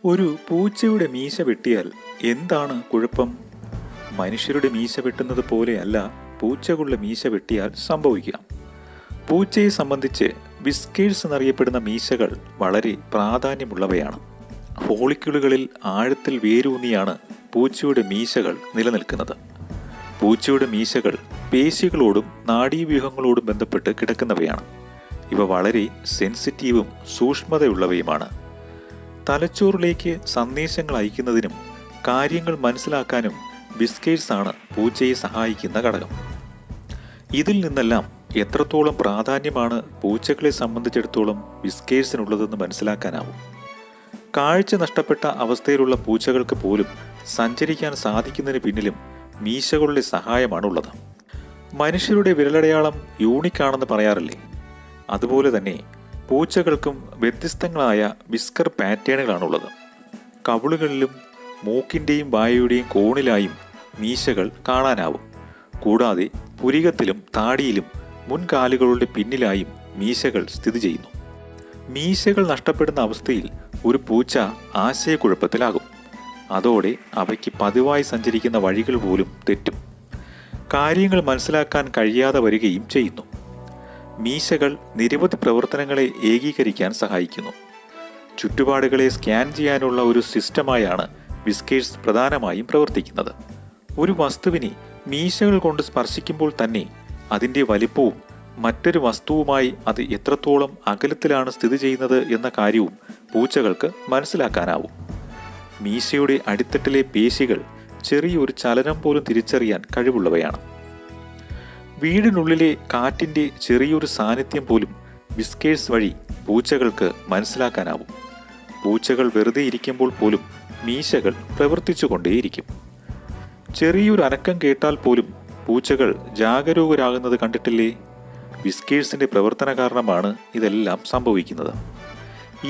ഒരു പൂച്ചയുടെ മീശ വെട്ടിയാൽ എന്താണ് കുഴപ്പം? മനുഷ്യരുടെ മീശ വെട്ടുന്നത് പോലെയല്ല പൂച്ചകളുടെ മീശ വെട്ടിയാൽ സംഭവിക്കാം. പൂച്ചയെ സംബന്ധിച്ച് വിസ്കേഴ്സ് എന്നറിയപ്പെടുന്ന മീശകൾ വളരെ പ്രാധാന്യമുള്ളവയാണ്. ഫോളിക്കിളുകളിൽ ആഴത്തിൽ വേരൂന്നിയാണ് പൂച്ചയുടെ മീശകൾ നിലനിൽക്കുന്നത്. പൂച്ചയുടെ മീശകൾ പേശികളോടും നാഡീവ്യൂഹങ്ങളോടും ബന്ധപ്പെട്ട് കിടക്കുന്നവയാണ്. ഇവ വളരെ സെൻസിറ്റീവും സൂക്ഷ്മതയുള്ളവയുമാണ്. തലച്ചോറിലേക്ക് സന്ദേശങ്ങൾ അയക്കുന്നതിനും കാര്യങ്ങൾ മനസ്സിലാക്കാനും വിസ്കേഴ്സാണ് പൂച്ചയെ സഹായിക്കുന്ന ഘടകം. ഇതിൽ നിന്നെല്ലാം എത്രത്തോളം പ്രാധാന്യമാണ് പൂച്ചകളെ സംബന്ധിച്ചിടത്തോളം വിസ്കേഴ്സിനുള്ളതെന്ന് മനസ്സിലാക്കാനാവും. കാഴ്ച നഷ്ടപ്പെട്ട അവസ്ഥയിലുള്ള പൂച്ചകൾക്ക് പോലും സഞ്ചരിക്കാൻ സാധിക്കുന്നതിന് പിന്നിലും മീശകളുടെ സഹായമാണുള്ളത്. മനുഷ്യരുടെ വിരലടയാളം യൂണിക്കാണെന്ന് പറയാറില്ലേ? അതുപോലെ തന്നെ പൂച്ചകൾക്കും വ്യത്യസ്തങ്ങളായ വിസ്കർ പാറ്റേണുകളാണുള്ളത്. കവിളുകളിലും മൂക്കിൻ്റെയും വായയുടെയും കോണിലായും മീശകൾ കാണാനാവും. കൂടാതെ പുരികത്തിലും താടിയിലും മുൻകാലുകളുടെ പിന്നിലായും മീശകൾ സ്ഥിതി ചെയ്യുന്നു. മീശകൾ നഷ്ടപ്പെടുന്ന അവസ്ഥയിൽ ഒരു പൂച്ച ആശയക്കുഴപ്പത്തിലാകും. അതോടെ അവയ്ക്ക് പതിവായി സഞ്ചരിക്കുന്ന വഴികൾ പോലും തെറ്റും. കാര്യങ്ങൾ മനസ്സിലാക്കാൻ കഴിയാതെ വരികയും ചെയ്യുന്നു. മീശകൾ നിരവധി പ്രവർത്തനങ്ങളെ ഏകീകരിക്കാൻ സഹായിക്കുന്നു. ചുറ്റുപാടുകളെ സ്കാൻ ചെയ്യാനുള്ള ഒരു സിസ്റ്റമായാണ് വിസ്കേഴ്സ് പ്രധാനമായും പ്രവർത്തിക്കുന്നത്. ഒരു വസ്തുവിനെ മീശകൾ കൊണ്ട് സ്പർശിക്കുമ്പോൾ തന്നെ അതിൻ്റെ വലിപ്പവും മറ്റൊരു വസ്തുവുമായി അത് എത്രത്തോളം അകലത്തിലാണ് സ്ഥിതി ചെയ്യുന്നത് എന്ന കാര്യവും പൂച്ചകൾക്ക് മനസ്സിലാക്കാനാവും. മീശയുടെ അടിത്തട്ടിലെ പേശികൾ ചെറിയൊരു ചലനം പോലും തിരിച്ചറിയാൻ കഴിവുള്ളവയാണ്. വീടിനുള്ളിലെ കാറ്റിൻ്റെ ചെറിയൊരു സാന്നിധ്യം പോലും വിസ്കേഴ്സ് വഴി പൂച്ചകൾക്ക് മനസ്സിലാക്കാനാവും. പൂച്ചകൾ വെറുതെ ഇരിക്കുമ്പോൾ പോലും മീശകൾ പ്രവർത്തിച്ചു കൊണ്ടേയിരിക്കും. ചെറിയൊരു അനക്കം കേട്ടാൽ പോലും പൂച്ചകൾ ജാഗരൂകരാകുന്നത് കണ്ടിട്ടില്ലേ? വിസ്കേഴ്സിൻ്റെ പ്രവർത്തന കാരണമാണ് ഇതെല്ലാം സംഭവിക്കുന്നത്.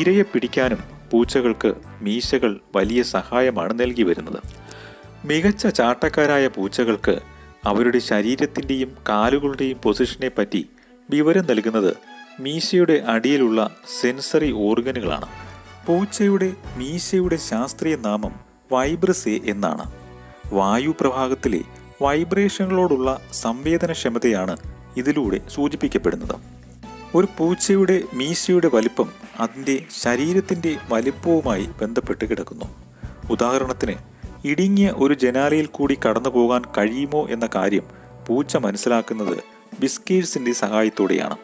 ഇരയെ പിടിക്കാനും പൂച്ചകൾക്ക് മീശകൾ വലിയ സഹായമാണ് നൽകി വരുന്നത്. മികച്ച ചാട്ടക്കാരായ പൂച്ചകൾക്ക് അവരുടെ ശരീരത്തിൻ്റെയും കാലുകളുടെയും പൊസിഷനെ പറ്റി വിവരം നൽകുന്നത് മീശയുടെ അടിയിലുള്ള സെൻസറി ഓർഗനുകളാണ്. പൂച്ചയുടെ മീശയുടെ ശാസ്ത്രീയ നാമം വൈബ്രസേ എന്നാണ്. വായുപ്രവാഹത്തിലെ വൈബ്രേഷനുകളോടുള്ള സംവേദനക്ഷമതയാണ് ഇതിലൂടെ സൂചിപ്പിക്കപ്പെടുന്നത്. ഒരു പൂച്ചയുടെ മീശയുടെ വലിപ്പം അതിൻ്റെ ശരീരത്തിൻ്റെ വലിപ്പവുമായി ബന്ധപ്പെട്ട് കിടക്കുന്നു. ഉദാഹരണത്തിന്, ഇടുങ്ങിയ ഒരു ജനാലയിൽ കൂടി കടന്നു പോകാൻ കഴിയുമോ എന്ന കാര്യം പൂച്ച മനസ്സിലാക്കുന്നത് വിസ്കേഴ്സിൻ്റെ സഹായത്തോടെയാണ്.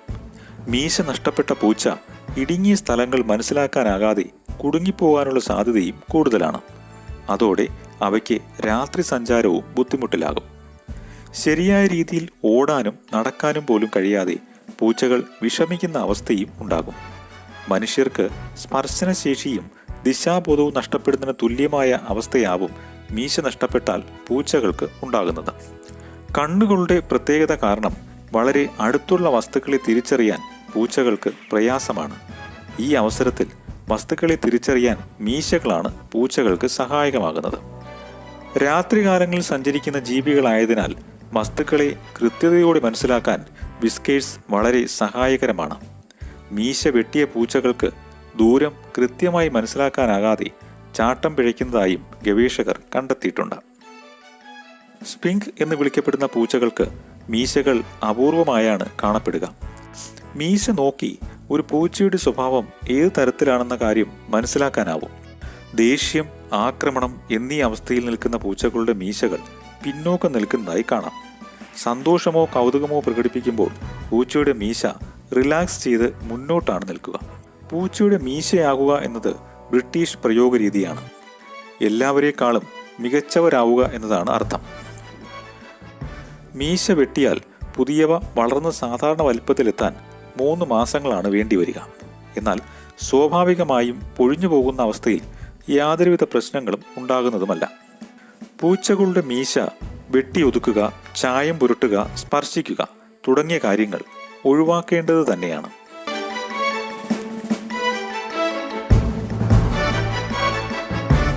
മീശ നഷ്ടപ്പെട്ട പൂച്ച ഇടുങ്ങിയ സ്ഥലങ്ങൾ മനസ്സിലാക്കാനാകാതെ കുടുങ്ങിപ്പോകാനുള്ള സാധ്യതയും കൂടുതലാണ്. അതോടെ അവയ്ക്ക് രാത്രി സഞ്ചാരവും ബുദ്ധിമുട്ടിലാകും. ശരിയായ രീതിയിൽ ഓടാനും നടക്കാനും പോലും കഴിയാതെ പൂച്ചകൾ വിഷമിക്കുന്ന അവസ്ഥയും ഉണ്ടാകും. മനുഷ്യർക്ക് സ്പർശനശേഷിയും ദിശാബോധവും നഷ്ടപ്പെടുന്നതിന് തുല്യമായ അവസ്ഥയാവും മീശ നഷ്ടപ്പെട്ടാൽ പൂച്ചകൾക്ക് ഉണ്ടാകുന്നത്. കണ്ണുകളുടെ പ്രത്യേകത കാരണം വളരെ അടുത്തുള്ള വസ്തുക്കളെ തിരിച്ചറിയാൻ പൂച്ചകൾക്ക് പ്രയാസമാണ്. ഈ അവസരത്തിൽ വസ്തുക്കളെ തിരിച്ചറിയാൻ മീശകളാണ് പൂച്ചകൾക്ക് സഹായകമാകുന്നത്. രാത്രികാലങ്ങളിൽ സഞ്ചരിക്കുന്ന ജീവികളായതിനാൽ വസ്തുക്കളെ കൃത്യതയോടെ മനസ്സിലാക്കാൻ വിസ്കേഴ്സ് വളരെ സഹായകരമാണ്. മീശ വെട്ടിയ പൂച്ചകൾക്ക് ദൂരം കൃത്യമായി മനസ്സിലാക്കാനാകാതെ ചാട്ടം പിഴയ്ക്കുന്നതായും ഗവേഷകർ കണ്ടെത്തിയിട്ടുണ്ട്. സ്പിങ്ക് എന്ന് വിളിക്കപ്പെടുന്ന പൂച്ചകൾക്ക് മീശകൾ അപൂർവമായാണ് കാണപ്പെടുക. മീശ നോക്കി ഒരു പൂച്ചയുടെ സ്വഭാവം ഏത് തരത്തിലാണെന്ന കാര്യം മനസ്സിലാക്കാനാവും. ദേഷ്യം, ആക്രമണം എന്നീ അവസ്ഥയിൽ നിൽക്കുന്ന പൂച്ചകളുടെ മീശകൾ പിന്നോക്കം നിൽക്കുന്നതായി കാണാം. സന്തോഷമോ കൗതുകമോ പ്രകടിപ്പിക്കുമ്പോൾ പൂച്ചയുടെ മീശ റിലാക്സ് ചെയ്ത് മുന്നോട്ടാണ് നിൽക്കുക. പൂച്ചയുടെ മീശയാകുക എന്നത് ബ്രിട്ടീഷ് പ്രയോഗ രീതിയാണ്. എല്ലാവരേക്കാളും മികച്ചവരാവുക എന്നതാണ് അർത്ഥം. മീശ വെട്ടിയാൽ പുതിയവ വളർന്ന് സാധാരണ വലിപ്പത്തിലെത്താൻ 3 മാസങ്ങളാണ് വേണ്ടിവരിക. എന്നാൽ സ്വാഭാവികമായും പൊഴിഞ്ഞു പോകുന്ന അവസ്ഥയിൽ യാതൊരുവിധ പ്രശ്നങ്ങളും ഉണ്ടാകുന്നതുമല്ല. പൂച്ചകളുടെ മീശ വെട്ടിയൊതുക്കുക, ചായം പുരട്ടുക, സ്പർശിക്കുക തുടങ്ങിയ കാര്യങ്ങൾ ഒഴിവാക്കേണ്ടത് തന്നെയാണ്.